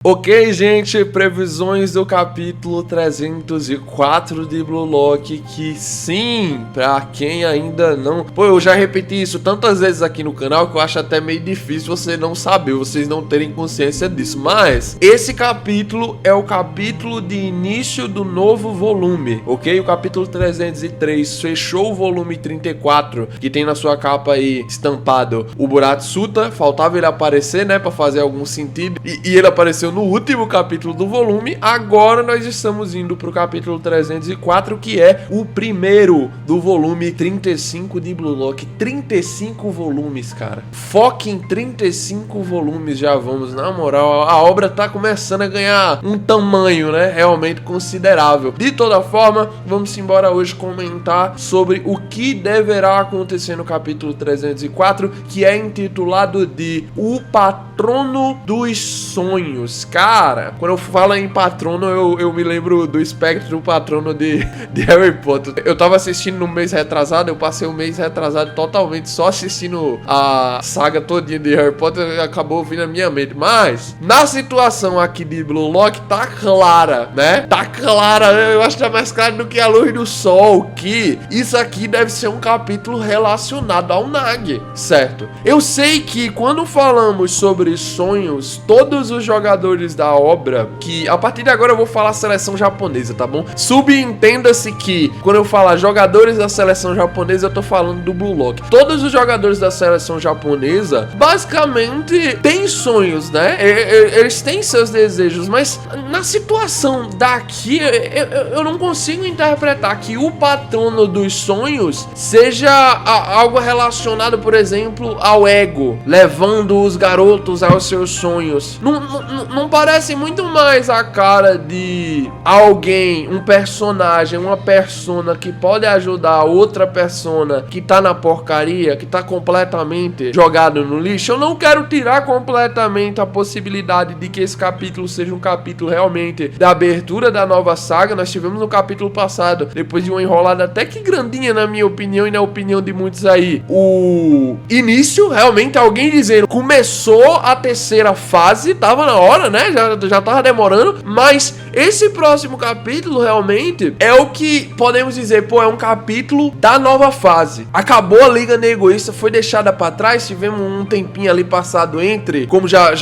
Ok, gente, previsões do capítulo 304 de Blue Lock, que sim, pra quem ainda não... Pô, eu já repeti isso tantas vezes aqui no canal que eu acho até meio difícil você não saber, vocês não terem consciência disso, mas esse capítulo é o capítulo de início do novo volume, ok? O capítulo 303 fechou o volume 34, que tem na sua capa aí estampado o Buratsuta, faltava ele aparecer, né, pra fazer algum sentido, e ele apareceu no último capítulo do volume. Agora nós estamos indo pro capítulo 304, que é o primeiro do volume 35 de Blue Lock. 35 volumes, cara. Foque em 35 volumes, já vamos. Na moral, a obra tá começando a ganhar um tamanho, né, realmente considerável. De toda forma, vamos embora hoje comentar sobre o que deverá acontecer no capítulo 304, que é intitulado de O Patrono dos Sonhos. Cara, quando eu falo em patrono, eu me lembro do espectro do patrono de Harry Potter. Eu tava assistindo no mês retrasado, eu passei o mês retrasado totalmente só assistindo a saga todinha de Harry Potter, acabou vindo na minha mente. Mas, na situação aqui de Blue Lock, tá clara, né? Tá clara, eu acho que tá mais claro do que a luz do sol, que isso aqui deve ser um capítulo relacionado ao Nag, certo? Eu sei que quando falamos sobre sonhos, todos os jogadores da obra, que a partir de agora eu vou falar seleção japonesa, tá bom? Subentenda-se que quando eu falar jogadores da seleção japonesa, eu tô falando do Blue Lock. Todos os jogadores da seleção japonesa basicamente têm sonhos, né? Eles têm seus desejos, mas na situação daqui eu não consigo interpretar que o patrono dos sonhos seja algo relacionado, por exemplo, ao ego, levando os garotos aos seus sonhos. Não parece muito mais a cara de alguém, um personagem, uma persona que pode ajudar outra persona que tá na porcaria, que tá completamente jogado no lixo. Eu não quero tirar completamente a possibilidade de que esse capítulo seja um capítulo realmente da abertura da nova saga. Nós tivemos no capítulo passado, depois de uma enrolada até que grandinha na minha opinião e na opinião de muitos aí, o início, realmente alguém dizendo começou a terceira fase, tava na hora, né? Já tava demorando, mas esse próximo capítulo realmente é o que podemos dizer, pô, é um capítulo da nova fase. Acabou a Liga Egoísta, foi deixada pra trás, tivemos um tempinho ali passado entre, como já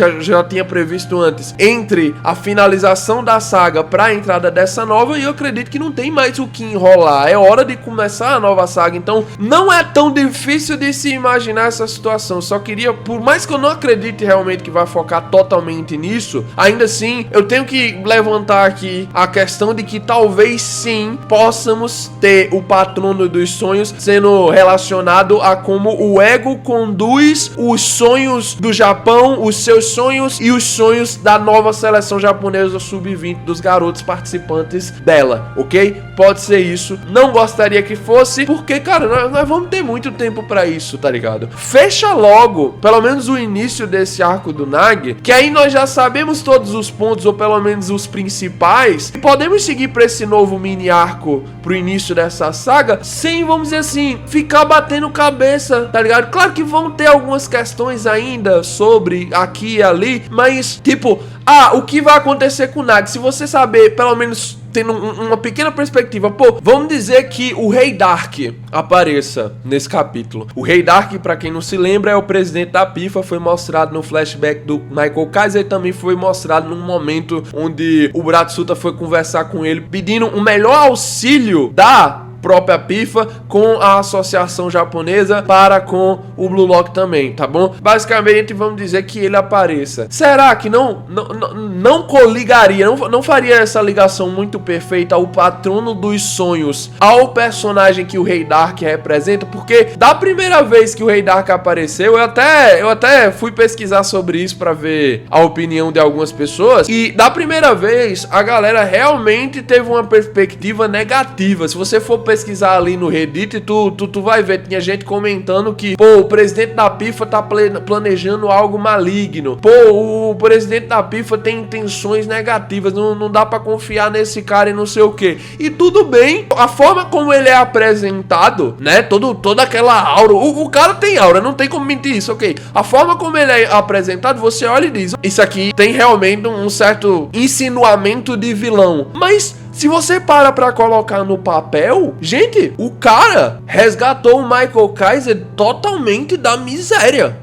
tinha previsto antes, entre a finalização da saga pra entrada dessa nova, e eu acredito que não tem mais o que enrolar, é hora de começar a nova saga, então não é tão difícil de se imaginar essa situação. Só queria, por mais que eu não acredite realmente que vai focar totalmente nisso, ainda assim, eu tenho que levantar aqui a questão de que talvez sim possamos ter o patrono dos sonhos sendo relacionado a como o ego conduz os sonhos do Japão, os seus sonhos e os sonhos da nova seleção japonesa sub-20, dos garotos participantes dela, ok? Pode ser isso, não gostaria que fosse, porque, cara, nós vamos ter muito tempo pra isso, tá ligado? Fecha logo, pelo menos o início desse arco do Nag, que aí nós já sabemos todos os pontos, ou pelo menos os principais, e podemos seguir pra esse novo mini arco pro início dessa saga, sem, vamos dizer assim, ficar batendo cabeça, tá ligado? Claro que vão ter algumas questões ainda sobre aqui e ali, mas, tipo, o que vai acontecer com o Nag? Se você saber, pelo menos tendo uma pequena perspectiva, pô, vamos dizer que o Rei Dark apareça nesse capítulo. O Rei Dark, pra quem não se lembra, é o presidente da PIFA, foi mostrado no flashback do Michael Kaiser, e também foi mostrado num momento onde o Buratsuta foi conversar com ele, pedindo um melhor auxílio da própria PIFA com a associação japonesa para com o Blue Lock também, tá bom? Basicamente, vamos dizer que ele apareça. Será que não coligaria, não faria essa ligação muito perfeita ao patrono dos sonhos ao personagem que o Rei Dark representa? Porque da primeira vez que o Rei Dark apareceu, eu até fui pesquisar sobre isso para ver a opinião de algumas pessoas, e da primeira vez a galera realmente teve uma perspectiva negativa. Se você for pesquisar ali no Reddit, tu vai ver, tinha gente comentando que, pô, o presidente da PIFA tá planejando algo maligno, pô, o presidente da PIFA tem intenções negativas, não dá pra confiar nesse cara e não sei o que. E tudo bem, a forma como ele é apresentado, né, toda aquela aura, o cara tem aura, não tem como mentir isso, ok? A forma como ele é apresentado, você olha e diz, isso aqui tem realmente um certo insinuamento de vilão, mas se você para pra colocar no papel, gente, o cara resgatou o Michael Kaiser totalmente da miséria.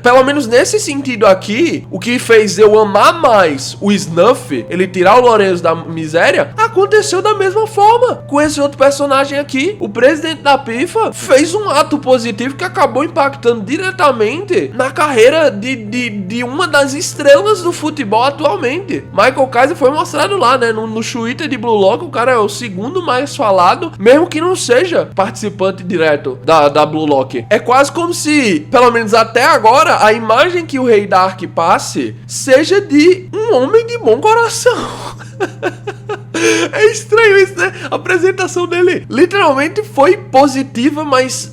Pelo menos nesse sentido aqui, o que fez eu amar mais o Snuff, ele tirar o Lorenzo da miséria, aconteceu da mesma forma com esse outro personagem aqui. O presidente da PIFA fez um ato positivo que acabou impactando diretamente na carreira de uma das estrelas do futebol atualmente. Michael Kaiser foi mostrado lá, né, no Twitter de Blue Lock, o cara é o segundo mais falado, mesmo que não seja participante direto da Blue Lock. É quase como se, pelo menos até agora, a imagem que o Rei Dark passe seja de um homem de bom coração. É estranho isso, né? A apresentação dele literalmente foi positiva, mas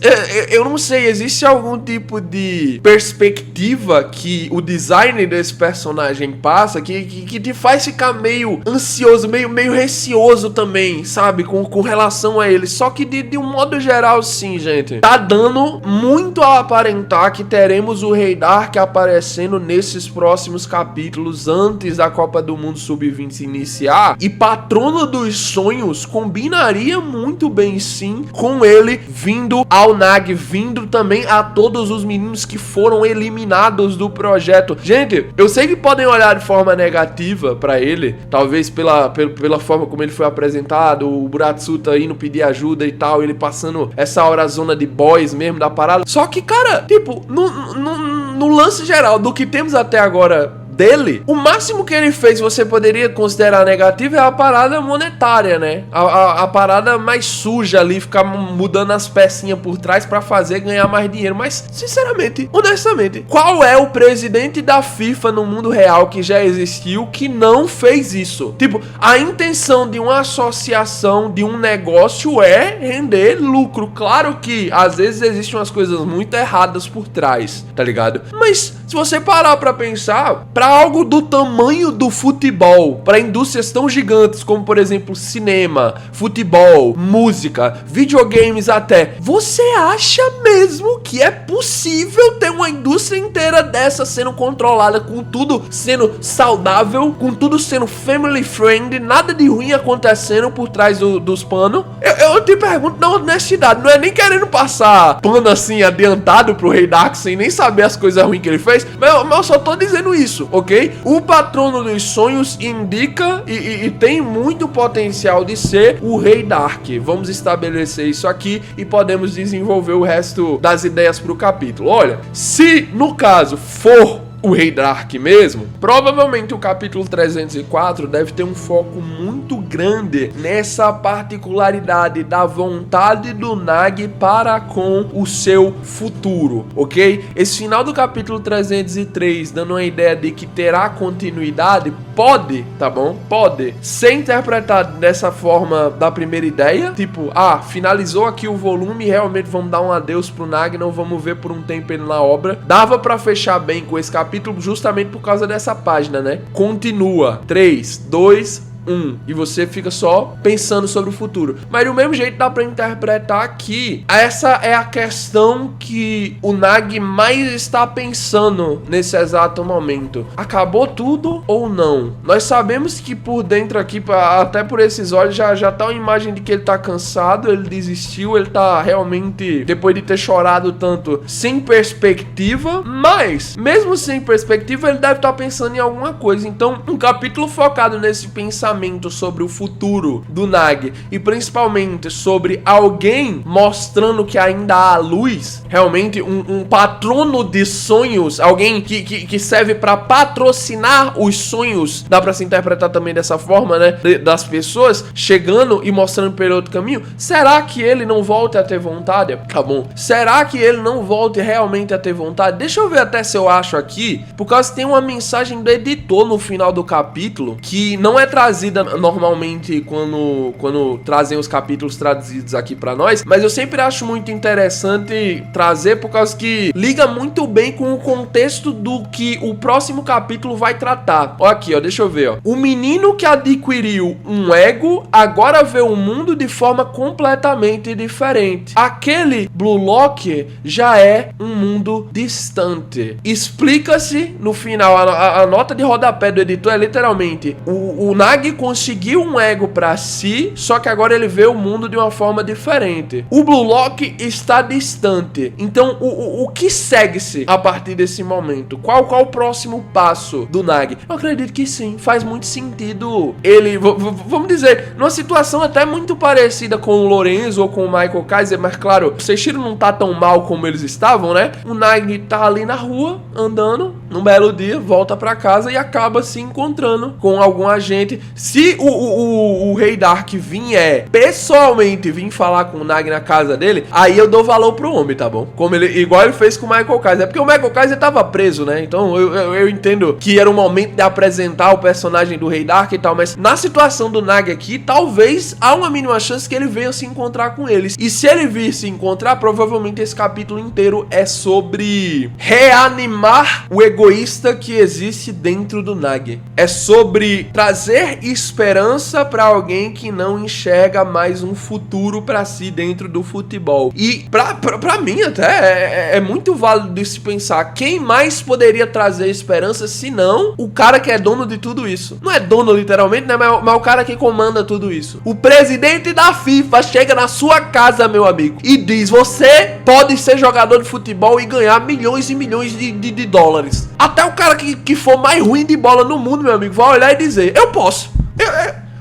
eu não sei, existe algum tipo de perspectiva que o design desse personagem passa que te faz ficar meio ansioso, meio receoso também, sabe? Com relação a ele. Só que de um modo geral, sim, gente, tá dando muito a aparentar que teremos o Rei Dark aparecendo nesses próximos capítulos antes da Copa do Mundo Sub-20 iniciar. E Patrono dos Sonhos combinaria muito bem, sim, com ele vindo ao Nag, vindo também a todos os meninos que foram eliminados do projeto. Gente, eu sei que podem olhar de forma negativa pra ele, talvez pela forma como ele foi apresentado, o Buratsuta indo pedir ajuda e tal, ele passando essa hora zona de boys mesmo da parada. Só que, cara, tipo, no lance geral do que temos até agora dele, o máximo que ele fez, você poderia considerar negativo, é a parada monetária, né? A parada mais suja ali, ficar mudando as pecinhas por trás pra fazer ganhar mais dinheiro. Mas, sinceramente, honestamente, qual é o presidente da FIFA no mundo real que já existiu que não fez isso? Tipo, a intenção de uma associação, de um negócio é render lucro. Claro que, às vezes, existem umas coisas muito erradas por trás, tá ligado? Mas, se você parar pra pensar, pra algo do tamanho do futebol, para indústrias tão gigantes como, por exemplo, cinema, futebol, música, videogames até, você acha mesmo que é possível ter uma indústria inteira dessa sendo controlada, com tudo sendo saudável, com tudo sendo family friendly, nada de ruim acontecendo por trás dos panos? Eu te pergunto na honestidade, não é nem querendo passar pano assim adiantado pro Rei Dark sem nem saber as coisas ruins que ele fez, mas eu só tô dizendo isso, ok? O Patrono dos Sonhos indica e tem muito potencial de ser o Rei Dark. Vamos estabelecer isso aqui e podemos desenvolver o resto das ideias pro capítulo. Olha, se no caso for o Rei Dark mesmo, provavelmente o capítulo 304 deve ter um foco muito grande nessa particularidade da vontade do Nag para com o seu futuro, ok? Esse final do capítulo 303 dando uma ideia de que terá continuidade, pode, tá bom? Pode ser interpretado dessa forma da primeira ideia, tipo, finalizou aqui o volume, realmente vamos dar um adeus pro Nag, não vamos ver por um tempo ele na obra. Dava pra fechar bem com esse capítulo justamente por causa dessa página, né? Continua. 3, 2, 1. E você fica só pensando sobre o futuro. Mas do mesmo jeito dá pra interpretar que essa é a questão que o Nag mais está pensando nesse exato momento. Acabou tudo ou não? Nós sabemos que por dentro aqui, até por esses olhos, já tá uma imagem de que ele tá cansado, ele desistiu, ele tá realmente, depois de ter chorado tanto, sem perspectiva. Mas, mesmo sem perspectiva, ele deve estar pensando em alguma coisa. Então, um capítulo focado nesse pensamento sobre o futuro do Nag e principalmente sobre alguém mostrando que ainda há luz, realmente um patrono de sonhos, alguém que serve para patrocinar os sonhos, dá para se interpretar também dessa forma, né, das pessoas, chegando e mostrando pelo outro caminho. Será que ele não volte a ter vontade? Tá bom. Será que ele não volte realmente a ter vontade? Deixa eu ver até se eu acho aqui, por causa que tem uma mensagem do editor no final do capítulo que não é trazida trazida normalmente quando trazem os capítulos traduzidos aqui pra nós, mas eu sempre acho muito interessante trazer por causa que liga muito bem com o contexto do que o próximo capítulo vai tratar. Ó aqui, ó, deixa eu ver, ó. O menino que adquiriu um ego agora vê o mundo de forma completamente diferente. Aquele Blue Lock já é um mundo distante. Explica-se no final, a nota de rodapé do editor é literalmente: o Nagi conseguiu um ego pra si, só que agora ele vê o mundo de uma forma diferente. O Blue Lock está distante. Então, o que segue-se a partir desse momento? Qual o próximo passo do Nagi? Eu acredito que sim, faz muito sentido ele, vamos dizer, numa situação até muito parecida com o Lorenzo ou com o Michael Kaiser, mas claro, o Seishiro não tá tão mal como eles estavam, né? O Nagi tá ali na rua, andando, num belo dia, volta pra casa e acaba se encontrando com algum agente. Se o Rei Dark vier pessoalmente vir falar com o Nagi na casa dele, aí eu dou valor pro homem, tá bom? Como igual ele fez com o Michael Kaiser. É porque o Michael Kaiser tava preso, né? Então eu entendo que era o momento de apresentar o personagem do Rei Dark e tal, mas na situação do Nagi aqui, talvez há uma mínima chance que ele venha se encontrar com eles. E se ele vir se encontrar, provavelmente esse capítulo inteiro é sobre reanimar o egoísta que existe dentro do Nagi. É sobre trazer esperança pra alguém que não enxerga mais um futuro pra si dentro do futebol. E pra mim até é muito válido de se pensar, quem mais poderia trazer esperança se não o cara que é dono de tudo isso? Não é dono literalmente, né? Mas o cara que comanda tudo isso. O presidente da FIFA chega na sua casa, meu amigo, e diz: você pode ser jogador de futebol e ganhar milhões e milhões de dólares. Até o cara que for mais ruim de bola no mundo, meu amigo, vai olhar e dizer: eu posso.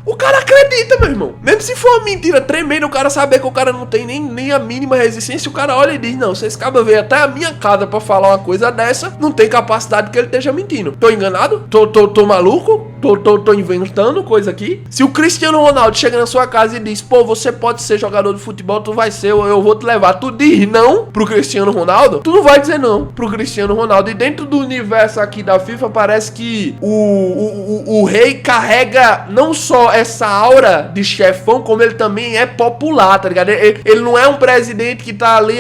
O cara acredita, meu irmão. Mesmo se for uma mentira tremenda, o cara saber que o cara não tem nem a mínima resistência, o cara olha e diz: não, se esse cara veio até a minha casa pra falar uma coisa dessa, não tem capacidade que ele esteja mentindo. Tô enganado? Tô maluco? Tô inventando coisa aqui? Se o Cristiano Ronaldo chega na sua casa e diz: pô, você pode ser jogador de futebol, tu vai ser, eu vou te levar. Tu diz não pro Cristiano Ronaldo? Tu não vai dizer não pro Cristiano Ronaldo. E dentro do universo aqui da FIFA, parece que o rei carrega não só essa aura de chefão, como ele também é popular, tá ligado? Ele não é um presidente que tá ali,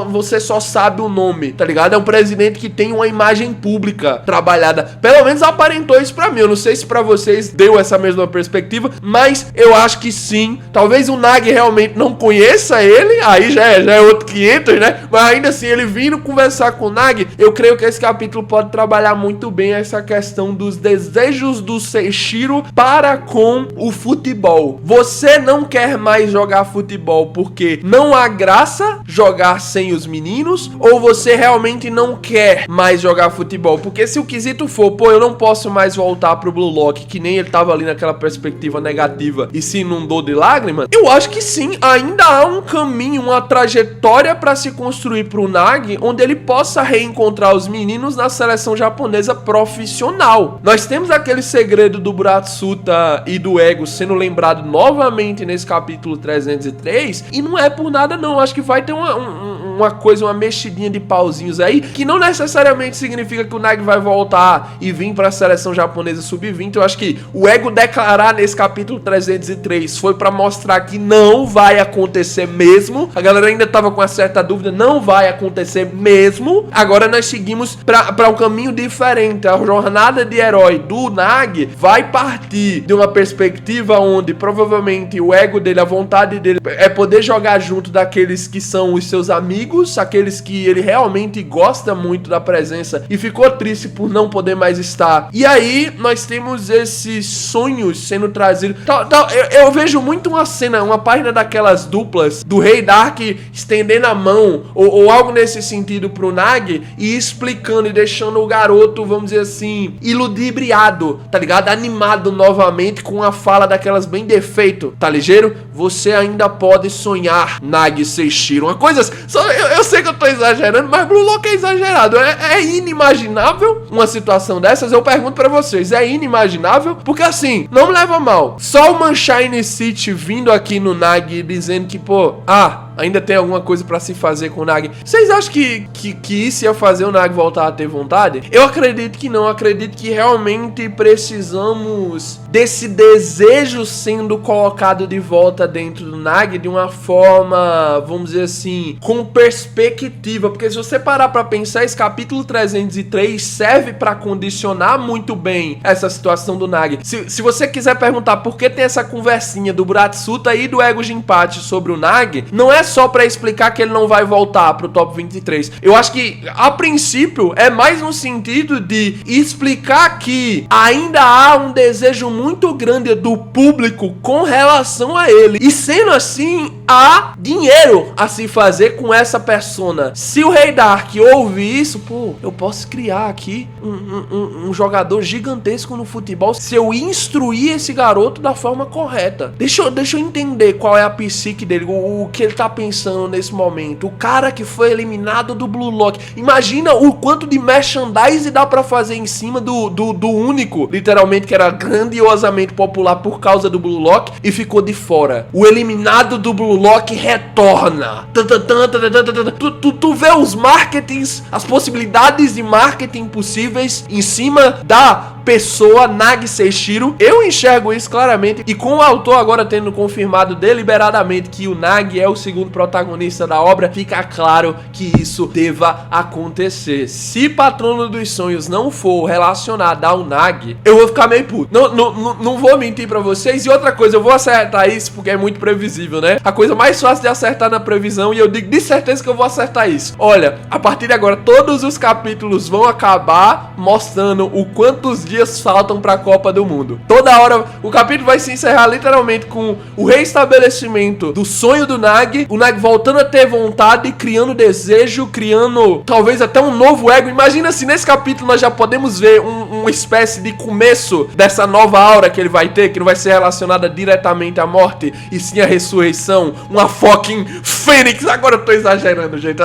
você só sabe o nome, tá ligado? É um presidente que tem uma imagem pública trabalhada. Pelo menos aparentou isso pra mim. Eu não sei se pra vocês deu essa mesma perspectiva, mas eu acho que sim. Talvez o Nagi realmente não conheça ele, aí já é outro 500, né? Mas ainda assim, ele vindo conversar com o Nagi, eu creio que esse capítulo pode trabalhar muito bem essa questão dos desejos do Seishiro para com o futebol. Você não quer mais jogar futebol porque não há graça jogar sem os meninos, ou você realmente não quer mais jogar futebol? Porque se o quesito for, pô, eu não posso mais voltar pro Blue Lock, que nem ele tava ali naquela perspectiva negativa e se inundou de lágrimas, eu acho que sim, ainda há um caminho, uma trajetória pra se construir pro Nagi, onde ele possa reencontrar os meninos na seleção japonesa profissional. Nós temos aquele segredo do Buratsuta e do ego sendo lembrado novamente nesse capítulo 303, e não é por nada não, acho que vai ter uma mexidinha de pauzinhos aí, que não necessariamente significa que o Nagi vai voltar e vir pra seleção japonesa sub-20. Eu acho que o ego declarar nesse capítulo 303 foi pra mostrar que não vai acontecer mesmo. A galera ainda tava com uma certa dúvida, não vai acontecer mesmo. Agora nós seguimos pra um caminho diferente. A jornada de herói do Nagi vai partir de uma perspectiva onde provavelmente o ego dele, a vontade dele é poder jogar junto daqueles que são os seus amigos, aqueles que ele realmente gosta muito da presença e ficou triste por não poder mais estar. E aí nós temos esses sonhos sendo trazidos. Eu vejo muito uma cena, uma página daquelas duplas do Rei Dark estendendo a mão ou algo nesse sentido pro Nagi e explicando e deixando o garoto, vamos dizer assim, iludibriado, tá ligado? Animado novamente com a fala daquelas bem defeito, tá ligeiro? Você ainda pode sonhar, Nagi Seishiro. Uma coisa, eu sei que eu tô exagerando, mas Blue Lock é exagerado. É inimaginável uma situação dessas. Eu pergunto pra vocês, é inimaginável? Porque assim, não me leva mal, só o Manshine City vindo aqui no Nagi dizendo que, pô, Ainda tem alguma coisa pra se fazer com o Nagi. Vocês acham que isso ia fazer o Nagi voltar a ter vontade? Eu acredito que não. Eu acredito que realmente precisamos desse desejo sendo colocado de volta dentro do Nagi de uma forma, vamos dizer assim, com perspectiva. Porque se você parar pra pensar, esse capítulo 303 serve pra condicionar muito bem essa situação do Nagi. Se você quiser perguntar por que tem essa conversinha do Buratsuta e do Ego Jinpachi sobre o Nagi, não é só pra explicar que ele não vai voltar pro top 23. Eu acho que, a princípio, é mais no sentido de explicar que ainda há um desejo muito grande do público com relação a ele. E sendo assim, há dinheiro a se fazer com essa persona. Se o Rei Dark ouve isso, pô, eu posso criar aqui um jogador gigantesco no futebol se eu instruir esse garoto da forma correta. Deixa eu entender qual é a psique dele, o que ele tá pensando nesse momento. O cara que foi eliminado do Blue Lock. Imagina o quanto de merchandise dá pra fazer em cima do único, literalmente, que era grandiosamente popular por causa do Blue Lock e ficou de fora. O eliminado do Blue Lock retorna. Tu vê os marketings, as possibilidades de marketing possíveis em cima da pessoa Nagi Seishiro. Eu enxergo isso claramente, e com o autor agora tendo confirmado deliberadamente que o Nagi é o segundo protagonista da obra, fica claro que isso deva acontecer. Se Patrono dos Sonhos não for relacionado ao Nagi, eu vou ficar meio puto. Não vou mentir pra vocês. E outra coisa, eu vou acertar isso porque é muito previsível, né? A coisa mais fácil de acertar na previsão, e eu digo de certeza que eu vou acertar isso. Olha, a partir de agora todos os capítulos vão acabar mostrando o quantos dias faltam pra Copa do Mundo. Toda hora o capítulo vai se encerrar literalmente com o reestabelecimento do sonho do Nagi, o Nagi voltando a ter vontade, criando desejo, criando talvez até um novo ego. Imagina se nesse capítulo nós já podemos ver uma espécie de começo dessa nova aura que ele vai ter, que não vai ser relacionada diretamente à morte, e sim à ressurreição, uma fucking fênix. Agora eu tô exagerando, gente.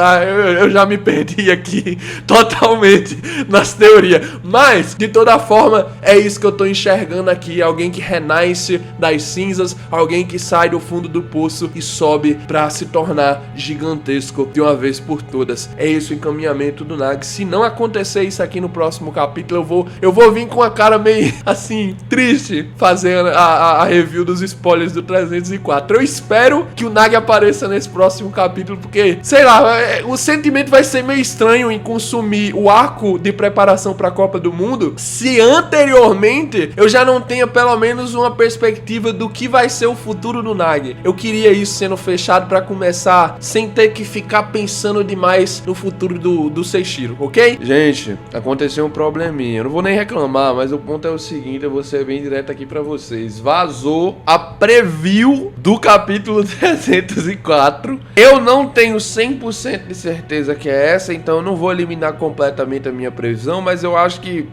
Eu já me perdi aqui totalmente nas teorias, mas de toda forma é isso que eu tô enxergando aqui. Alguém que renasce das cinzas, alguém que sai do fundo do poço e sobe pra se tornar gigantesco de uma vez por todas. É esse o encaminhamento do Nagi. Se não acontecer isso aqui no próximo capítulo, eu vou vir com a cara meio assim, triste, fazendo a review dos spoilers do 304. Eu espero que o Nagi apareça nesse próximo capítulo, porque, sei lá, o sentimento vai ser meio estranho em consumir o arco de preparação pra Copa do Mundo se anteriormente eu já não tenho pelo menos uma perspectiva do que vai ser o futuro do Nagi. Eu queria isso sendo fechado pra começar sem ter que ficar pensando demais no futuro do Seishiro, ok? Gente, aconteceu um probleminha. Eu não vou nem reclamar, mas o ponto é o seguinte, eu vou ser bem direto aqui pra vocês. Vazou a preview do capítulo 304. Eu não tenho 100% de certeza que é essa, então eu não vou eliminar completamente a minha previsão, mas eu acho que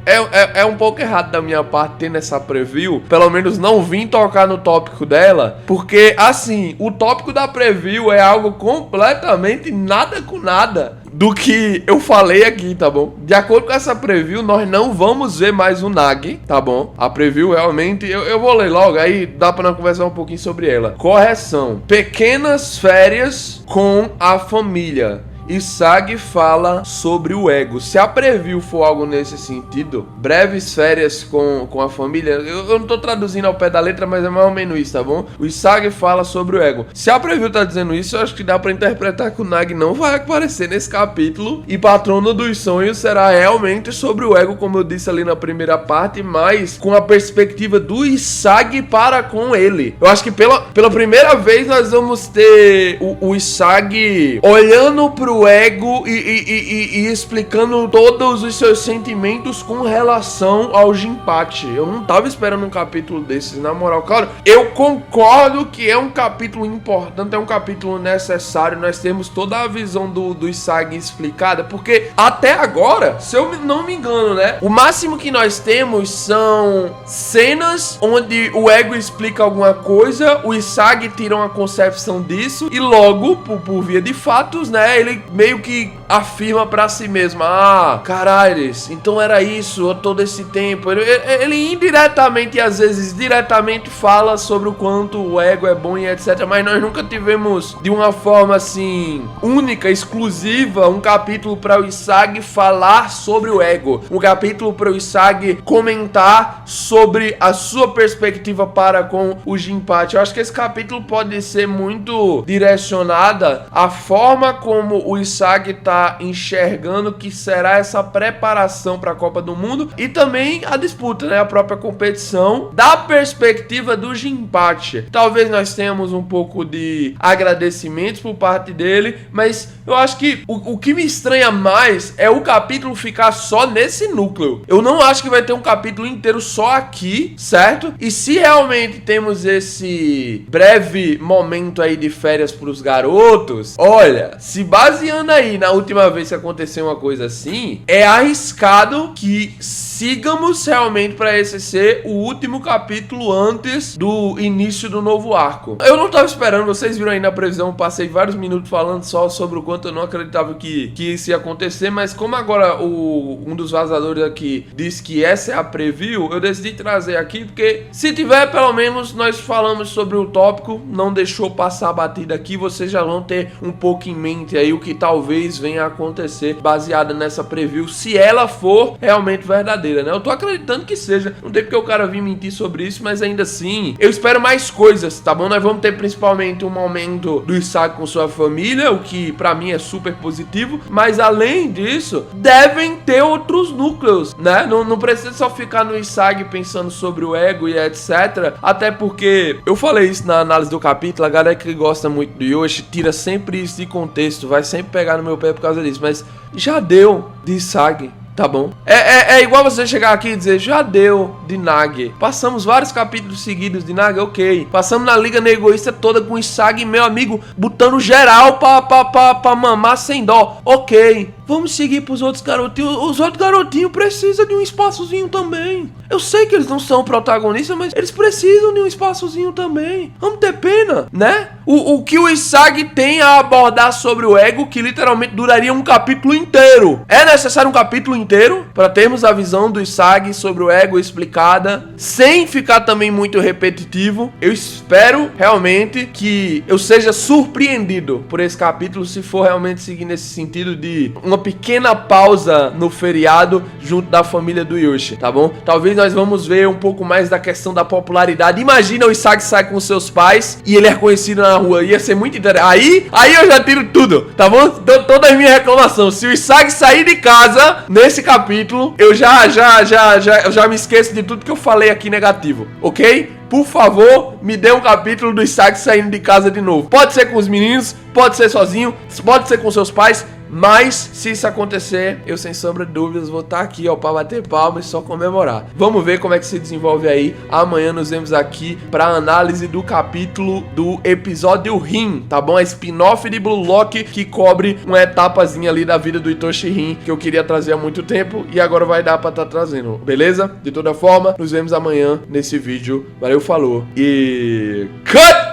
é um pouco errado da minha parte ter nessa preview, pelo menos não vim tocar no tópico dela, porque assim, o tópico da preview é algo completamente nada com nada do que eu falei aqui, tá bom? De acordo com essa preview, nós não vamos ver mais o Nagi, tá bom? A preview realmente, eu vou ler logo, aí dá pra nós conversar um pouquinho sobre ela. Correção: pequenas férias com a família. Isagi fala sobre o ego. Se a preview for algo nesse sentido, breves férias com a família, eu não tô traduzindo ao pé da letra, mas é mais ou menos isso, tá bom? O Isagi fala sobre o ego. Se a preview tá dizendo isso, eu acho que dá pra interpretar que o Nagi não vai aparecer nesse capítulo, e Patrono dos Sonhos será realmente sobre o ego, como eu disse ali na primeira parte, mas com a perspectiva do Isagi para com ele. Eu acho que pela primeira vez nós vamos ter o Isagi olhando pro ego e explicando todos os seus sentimentos com relação ao Jinpachi. Eu não tava esperando um capítulo desses, na moral. Claro, eu concordo que é um capítulo importante, é um capítulo necessário, nós temos toda a visão do Isagi explicada, porque até agora, se eu não me engano, né, o máximo que nós temos são cenas onde o ego explica alguma coisa, o Isagi tira uma concepção disso, e logo, por via de fatos, né, ele meio que afirma pra si mesma: ah, caralho, então era isso todo esse tempo. Ele indiretamente e às vezes diretamente fala sobre o quanto o ego é bom e etc. Mas nós nunca tivemos de uma forma assim única, exclusiva, um capítulo para o Isagi falar sobre o ego, um capítulo para o Isagi comentar sobre a sua perspectiva para com o Jinpachi. Eu acho que esse capítulo pode ser muito direcionada à forma como o Isagi tá enxergando que será essa preparação para a Copa do Mundo e também a disputa, né, a própria competição da perspectiva do Jinpachi. Talvez nós tenhamos um pouco de agradecimentos por parte dele, mas eu acho que o que me estranha mais é o capítulo ficar só nesse núcleo. Eu não acho que vai ter um capítulo inteiro só aqui, certo? E se realmente temos esse breve momento aí de férias pros garotos, olha, se baseando aí na última vez que aconteceu uma coisa assim, é arriscado que sigamos realmente para esse ser o último capítulo antes do início do novo arco. Eu não tava esperando, vocês viram aí na previsão, passei vários minutos falando só sobre o quanto eu não acreditava que isso ia acontecer, mas como agora um dos vazadores aqui disse que essa é a preview, eu decidi trazer aqui, porque se tiver, pelo menos nós falamos sobre o tópico, não deixou passar a batida aqui, vocês já vão ter um pouco em mente aí o que talvez venha a acontecer baseada nessa preview, se ela for realmente verdadeira, né? Eu tô acreditando que seja, não tem porque o cara vir mentir sobre isso, mas ainda assim, eu espero mais coisas, tá bom? Nós vamos ter principalmente um momento do Isagi com sua família, o que pra mim é super positivo, mas além disso, devem ter outros núcleos, né? Não precisa só ficar no Isagi pensando sobre o ego e etc, até porque eu falei isso na análise do capítulo, a galera que gosta muito do Yoshi tira sempre isso de contexto, vai sempre pegar no meu pé por causa disso, mas já deu de Isagi, tá bom? É igual você chegar aqui e dizer, já deu de Nage. Passamos vários capítulos seguidos de Nage, ok. Passamos na Liga Negoísta toda com o Isagi, meu amigo, botando geral pra mamar sem dó, ok. Vamos seguir pros outros garotinhos. Os outros garotinhos precisam de um espaçozinho também. Eu sei que eles não são protagonistas, mas eles precisam de um espaçozinho também. Vamos ter pena, né? O que o Isagi tem a abordar sobre o ego, que literalmente duraria um capítulo inteiro. É necessário um capítulo inteiro para termos a visão do Isagi sobre o ego explicada, sem ficar também muito repetitivo. Eu espero realmente que eu seja surpreendido por esse capítulo, se for realmente seguir nesse sentido de uma pequena pausa no feriado junto da família do Yoshi, tá bom? Talvez nós vamos ver um pouco mais da questão da popularidade. Imagina o Isagi sai com seus pais e ele é conhecido na rua, ia ser muito interessante. Aí eu já tiro tudo, tá bom? Toda a minha reclamação. Se o Isagi sair de casa nesse capítulo, eu já me esqueço de tudo que eu falei aqui negativo, ok? Por favor, me dê um capítulo do Isagi saindo de casa de novo. Pode ser com os meninos, pode ser sozinho, pode ser com seus pais, mas se isso acontecer, eu sem sombra de dúvidas vou estar aqui, ó, pra bater palmas e só comemorar. Vamos ver como é que se desenvolve aí. Amanhã nos vemos aqui pra análise do capítulo do episódio Rin, tá bom? A spin-off de Blue Lock que cobre uma etapazinha ali da vida do Itoshi Rin que eu queria trazer há muito tempo e agora vai dar pra estar trazendo, beleza? De toda forma, nos vemos amanhã nesse vídeo. Valeu, falou e... Cut!